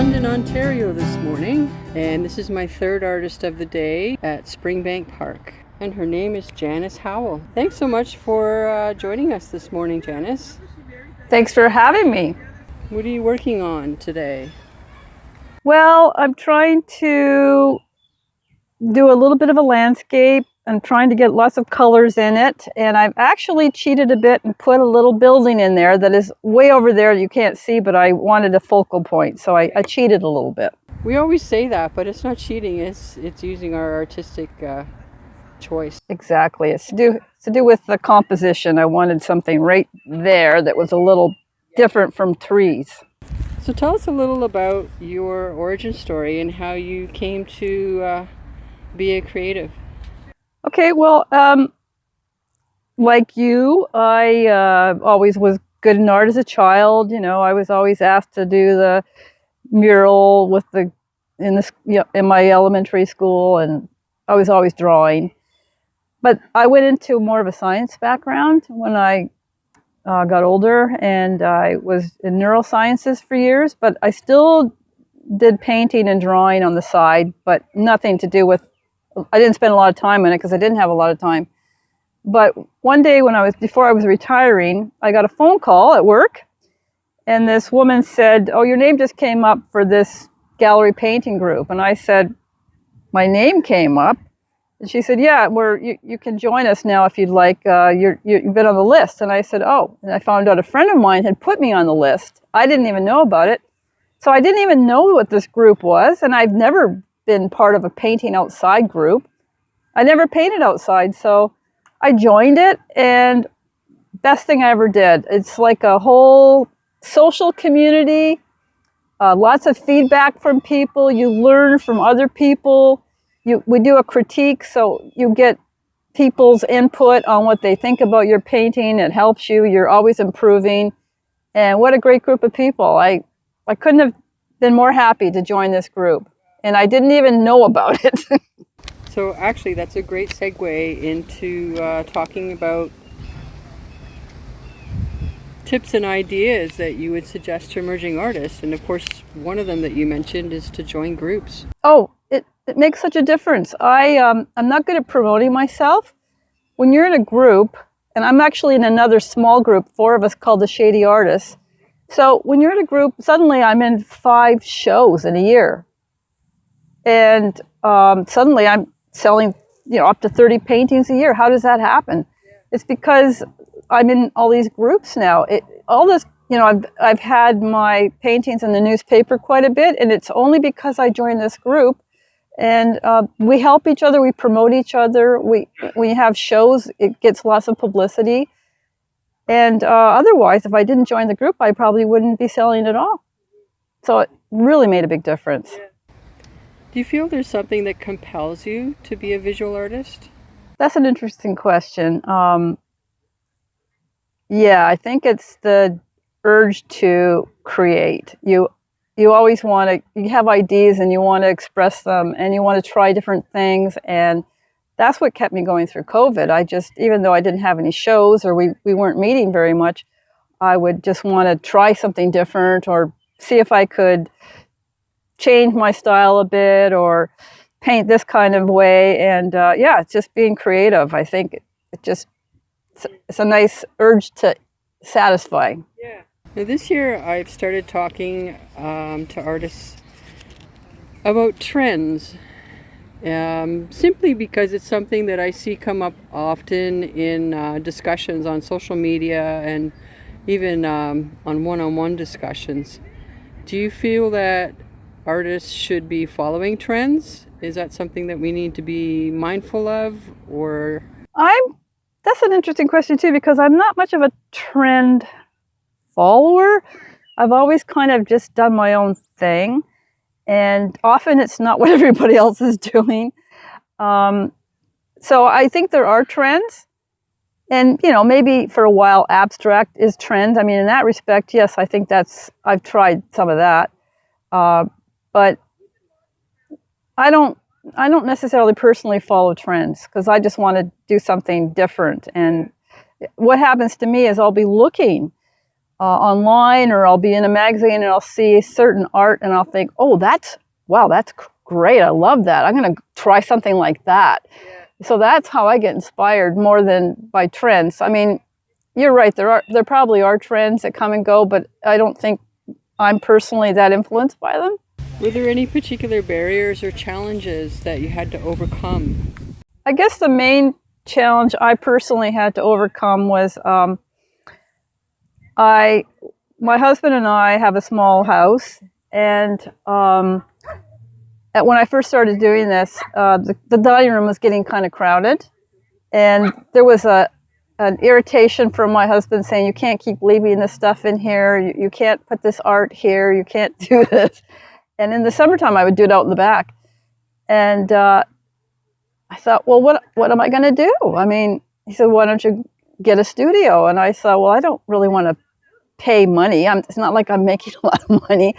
London, Ontario this morning, and this is my third artist of the day at Springbank Park, and her name is Janice Howell. Thanks so much for joining us this morning, Janice. Thanks for having me. What are you working on today? Well, I'm trying to do a little bit of a landscape. I'm trying to get lots of colors in it, and I've actually cheated a bit and put a little building in there that is way over there you can't see, but I wanted a focal point, so I cheated a little bit. We always say that, but it's not cheating, it's using our artistic choice. Exactly. It's to do with the composition. I wanted something right there that was a little different from trees. So tell us a little about your origin story and how you came to be a creative. Okay, well, like you, I always was good in art as a child. You know, I was always asked to do the mural in my elementary school, and I was always drawing. But I went into more of a science background when I got older, and I was in neurosciences for years. But I still did painting and drawing on the side, but nothing to do with. I didn't spend a lot of time on it because I didn't have a lot of time. But one day before I was retiring, I got a phone call at work, and this woman said, "Oh, your name just came up for this gallery painting group." And I said, "My name came up?" And she said, "Yeah, you can join us now if you'd like. You've been on the list." And I said, "Oh," and I found out a friend of mine had put me on the list. I didn't even know about it. So I didn't even know what this group was, and I've never been part of a painting outside group. I never painted outside, so I joined it, and best thing I ever did. It's like a whole social community, lots of feedback from people. You learn from other people. We do a critique, so you get people's input on what they think about your painting. It helps you. You're always improving. And what a great group of people. I couldn't have been more happy to join this group. And I didn't even know about it. So actually that's a great segue into talking about tips and ideas that you would suggest to emerging artists. And of course, one of them that you mentioned is to join groups. Oh, it makes such a difference. I'm not good at promoting myself. When you're in a group, and I'm actually in another small group, 4 of us called the Shady Artists. So when you're in a group, suddenly I'm in 5 shows in a year. And suddenly I'm selling, up to 30 paintings a year. How does that happen? It's because I'm in all these groups now. I've had my paintings in the newspaper quite a bit, and it's only because I joined this group. And we help each other, we promote each other. We have shows, it gets lots of publicity. And otherwise, if I didn't join the group, I probably wouldn't be selling at all. So it really made a big difference. Yeah. Do you feel there's something that compels you to be a visual artist? That's an interesting question. Yeah, I think it's the urge to create. You always you have ideas and you want to express them and you want to try different things. And that's what kept me going through COVID. Even though I didn't have any shows or we weren't meeting very much, I would just want to try something different or see if I could change my style a bit or paint this kind of way. And it's just being creative. I think it's a nice urge to satisfy. Yeah. Now this year I've started talking to artists about trends, simply because it's something that I see come up often in discussions on social media and even on one-on-one discussions. Do you feel that artists should be following trends? Is that something that we need to be mindful of, or? That's an interesting question too, because I'm not much of a trend follower. I've always kind of just done my own thing, and often it's not what everybody else is doing. So I think there are trends, and maybe for a while abstract is trend. I mean, in that respect, yes, I think I've tried some of that. But I don't necessarily personally follow trends because I just want to do something different. And what happens to me is I'll be looking online, or I'll be in a magazine and I'll see certain art and I'll think, oh, that's great. I love that. I'm going to try something like that. Yeah. So that's how I get inspired more than by trends. I mean, you're right. There probably are trends that come and go, but I don't think I'm personally that influenced by them. Were there any particular barriers or challenges that you had to overcome? I guess the main challenge I personally had to overcome was my husband and I have a small house, and when I first started doing this, the dining room was getting kind of crowded, and there was an irritation from my husband saying, you can't keep leaving this stuff in here, you can't put this art here, you can't do this. And in the summertime, I would do it out in the back. And I thought, well, what am I going to do? I mean, he said, why don't you get a studio? And I thought, well, I don't really want to pay money. It's not like I'm making a lot of money.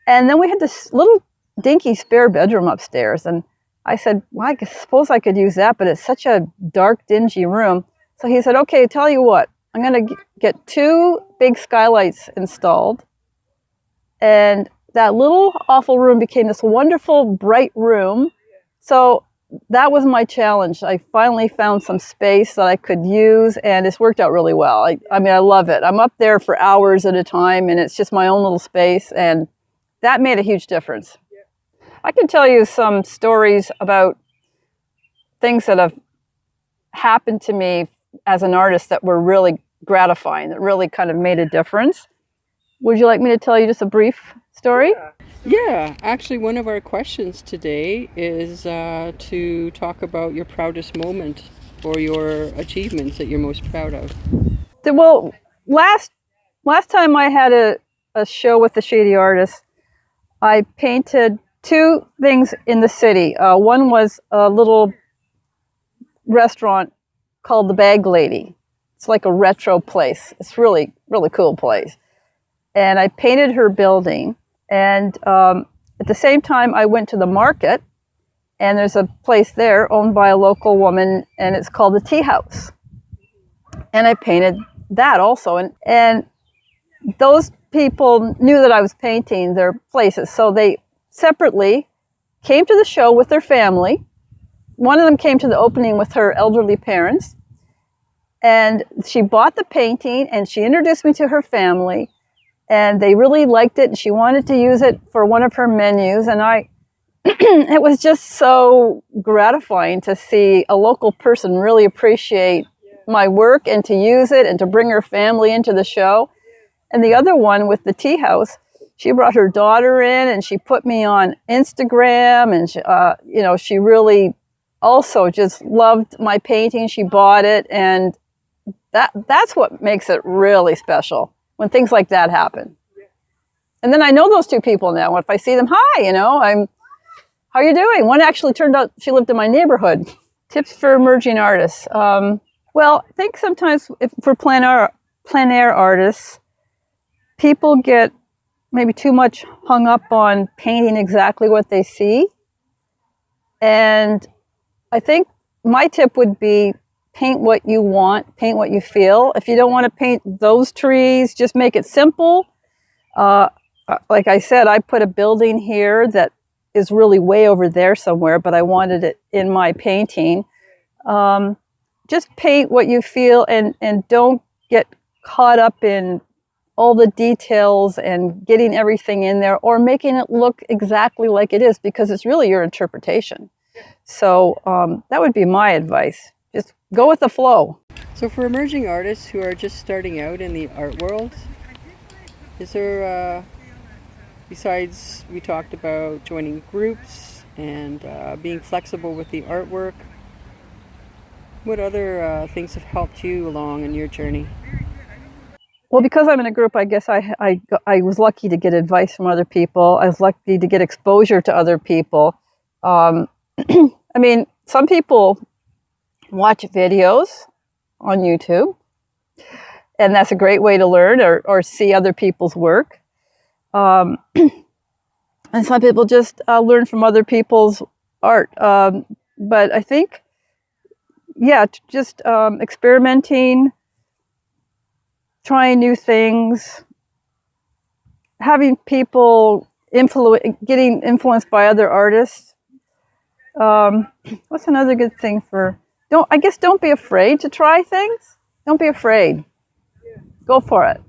And then we had this little dinky spare bedroom upstairs. And I said, well, I suppose I could use that, but it's such a dark, dingy room. So he said, okay, tell you what, I'm going to get 2 big skylights installed. And that little awful room became this wonderful, bright room. So that was my challenge. I finally found some space that I could use, and it's worked out really well. I mean, I love it. I'm up there for hours at a time, and it's just my own little space, and that made a huge difference. I can tell you some stories about things that have happened to me as an artist that were really gratifying, that really kind of made a difference. Would you like me to tell you just a brief story? Yeah, actually one of our questions today is to talk about your proudest moment or your achievements that you're most proud of. Well, last time I had a show with the Shady Artists, I painted 2 things in the city. One was a little restaurant called the Bag Lady. It's like a retro place. It's really, really cool place. And I painted her building. And at the same time, I went to the market, and there's a place there owned by a local woman, and it's called the Tea House. And I painted that also. And those people knew that I was painting their places. So they separately came to the show with their family. One of them came to the opening with her elderly parents. And she bought the painting, and she introduced me to her family. And they really liked it, and she wanted to use it for one of her menus. And it was just so gratifying to see a local person really appreciate my work and to use it and to bring her family into the show. And the other one with the tea house, she brought her daughter in, and she put me on Instagram, and she really also just loved my painting. She bought it, and that's what makes it really special, when things like that happen. And then I know those 2 people now. If I see them, hi, how are you doing? One actually turned out she lived in my neighborhood. Tips for emerging artists. Well, I think sometimes for plein air artists, people get maybe too much hung up on painting exactly what they see. And I think my tip would be paint what you want, paint what you feel. If you don't want to paint those trees, just make it simple. Like I said, I put a building here that is really way over there somewhere, but I wanted it in my painting. Just paint what you feel, and don't get caught up in all the details and getting everything in there or making it look exactly like it is, because it's really your interpretation. So that would be my advice. Just go with the flow. So for emerging artists who are just starting out in the art world, is there, besides we talked about joining groups and being flexible with the artwork, what other things have helped you along in your journey? Well, because I'm in a group, I guess I was lucky to get advice from other people. I was lucky to get exposure to other people. I mean, some people watch videos on YouTube, and that's a great way to learn or see other people's work. And some people just learn from other people's art. But I think, yeah, just experimenting, trying new things, having people getting influenced by other artists. What's another good thing for? Don't be afraid to try things. Don't be afraid. Go for it.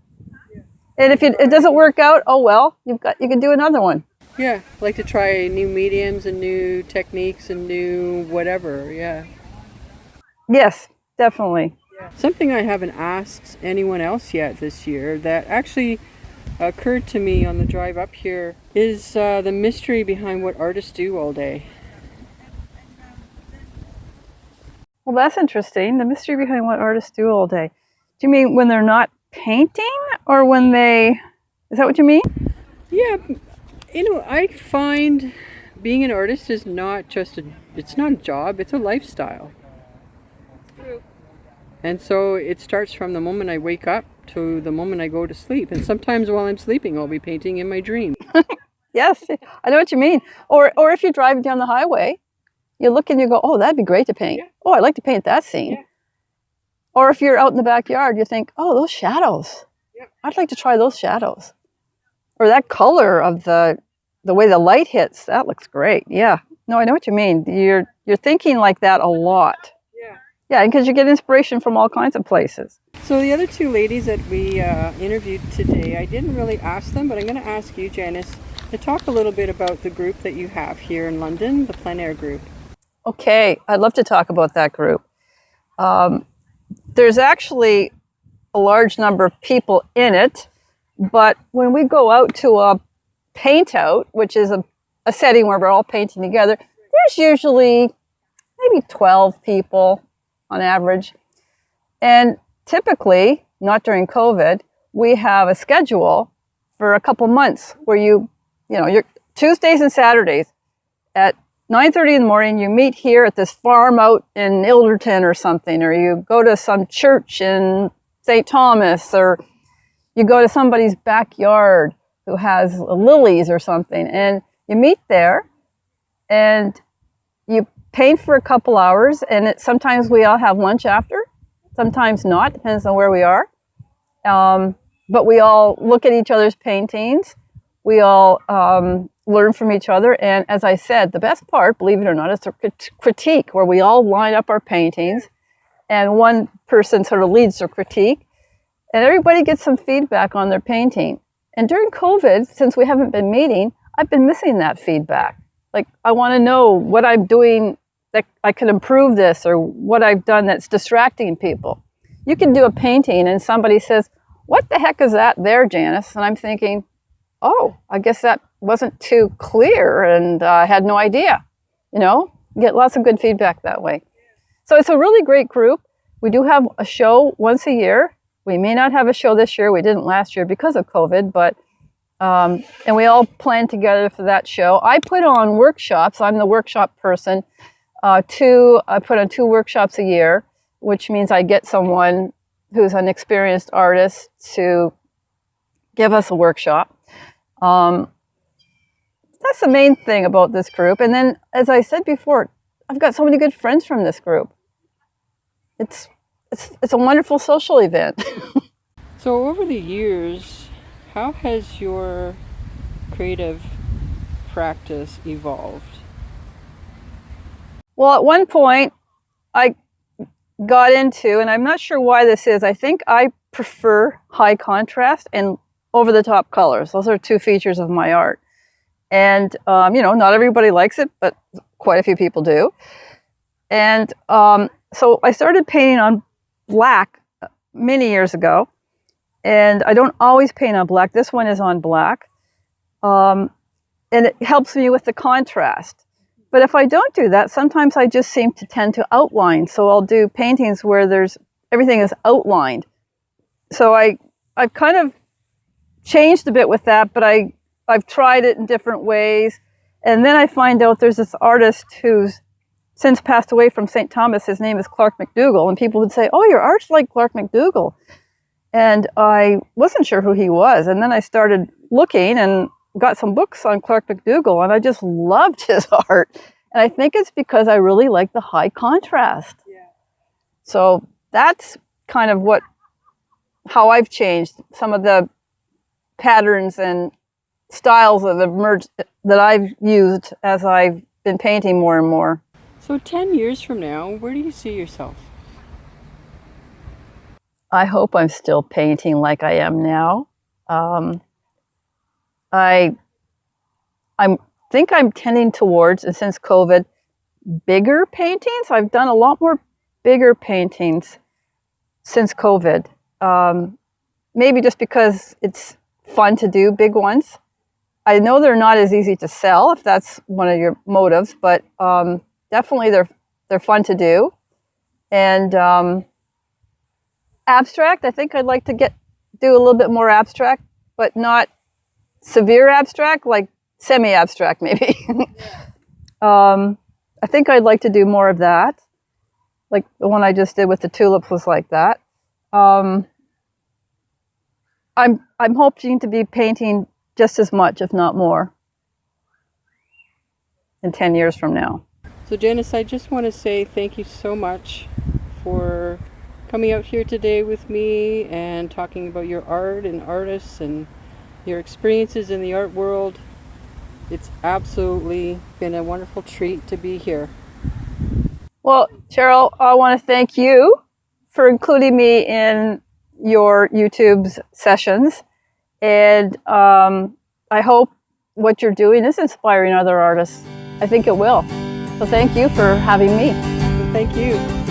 And if it doesn't work out, oh well, you can do another one. Yeah, I like to try new mediums and new techniques and new whatever, yeah. Yes, definitely. Something I haven't asked anyone else yet this year that actually occurred to me on the drive up here is the mystery behind what artists do all day. Well, that's interesting. The mystery behind what artists do all day. Do you mean when they're not painting, or when they? Is that what you mean? Yeah, I find being an artist is not just it's not a job, it's a lifestyle. True. And so it starts from the moment I wake up to the moment I go to sleep. And sometimes while I'm sleeping, I'll be painting in my dream. Yes, I know what you mean. Or if you're driving down the highway, you look and you go, oh, that'd be great to paint. Yeah. Oh, I'd like to paint that scene. Yeah. Or if you're out in the backyard, you think, oh, those shadows. Yep. I'd like to try those shadows. Or that color of the way the light hits, that looks great. Yeah. No, I know what you mean. You're thinking like that a lot. Yeah. Yeah, because you get inspiration from all kinds of places. So the other two ladies that we interviewed today, I didn't really ask them, but I'm going to ask you, Janice, to talk a little bit about the group that you have here in London, the Plein Air group. Okay, I'd love to talk about that group. There's actually a large number of people in it, but when we go out to a paint out, which is a setting where we're all painting together, there's usually maybe 12 people on average. And typically, not during COVID, we have a schedule for a couple months where you're Tuesdays and Saturdays at 9:30 in the morning, you meet here at this farm out in Ilderton or something, or you go to some church in St. Thomas, or you go to somebody's backyard who has lilies or something, and you meet there and you paint for a couple hours, and sometimes we all have lunch after, sometimes not, depends on where we are. But we all look at each other's paintings. We all learn from each other. And as I said, the best part, believe it or not, is the critique, where we all line up our paintings and one person sort of leads the critique and everybody gets some feedback on their painting. And during COVID, since we haven't been meeting, I've been missing that feedback. Like, I want to know what I'm doing that I could improve this, or what I've done that's distracting people. You can do a painting and somebody says, what the heck is that there, Janice? And I'm thinking, oh, I guess that wasn't too clear, and I had no idea. You get lots of good feedback that way. So it's a really great group. We do have a show once a year. We may not have a show this year. We didn't last year because of COVID, but and we all plan together for that show. I put on workshops. I'm the workshop person. I put on 2 workshops a year, which means I get someone who's an experienced artist to give us a workshop. That's the main thing about this group. And then, as I said before, I've got so many good friends from this group. It's a wonderful social event. So over the years, how has your creative practice evolved? Well, at one point, I got into, and I'm not sure why this is, I think I prefer high contrast and over-the-top colors. Those are 2 features of my art. And, not everybody likes it, but quite a few people do. And so I started painting on black many years ago. And I don't always paint on black. This one is on black. And it helps me with the contrast. But if I don't do that, sometimes I just seem to tend to outline. So I'll do paintings where everything is outlined. So I've kind of changed a bit with that, but I've tried it in different ways. And then I find out there's this artist who's since passed away from St. Thomas. His name is Clark McDougall. And people would say, oh, your art's like Clark McDougall. And I wasn't sure who he was. And then I started looking and got some books on Clark McDougall, and I just loved his art. And I think it's because I really like the high contrast. Yeah. So that's kind of what how I've changed, some of the patterns and styles that have emerged that I've used as I've been painting more and more. So 10 years from now, where do you see yourself? I hope I'm still painting like I am now. I think I'm tending towards, and since COVID, bigger paintings. I've done a lot more bigger paintings since COVID. Maybe just because it's fun to do big ones. I know they're not as easy to sell if that's one of your motives, but definitely they're fun to do. And abstract, I think I'd like to do a little bit more abstract, but not severe abstract, like semi-abstract maybe. I think I'd like to do more of that. Like the one I just did with the tulips was like that. I'm hoping to be painting just as much, if not more, in 10 years from now. So Janice, I just want to say thank you so much for coming out here today with me and talking about your art and artists and your experiences in the art world. It's absolutely been a wonderful treat to be here. Well, Cheryl, I want to thank you for including me in your YouTube's sessions. And I hope what you're doing is inspiring other artists. I think it will. So thank you for having me. Thank you.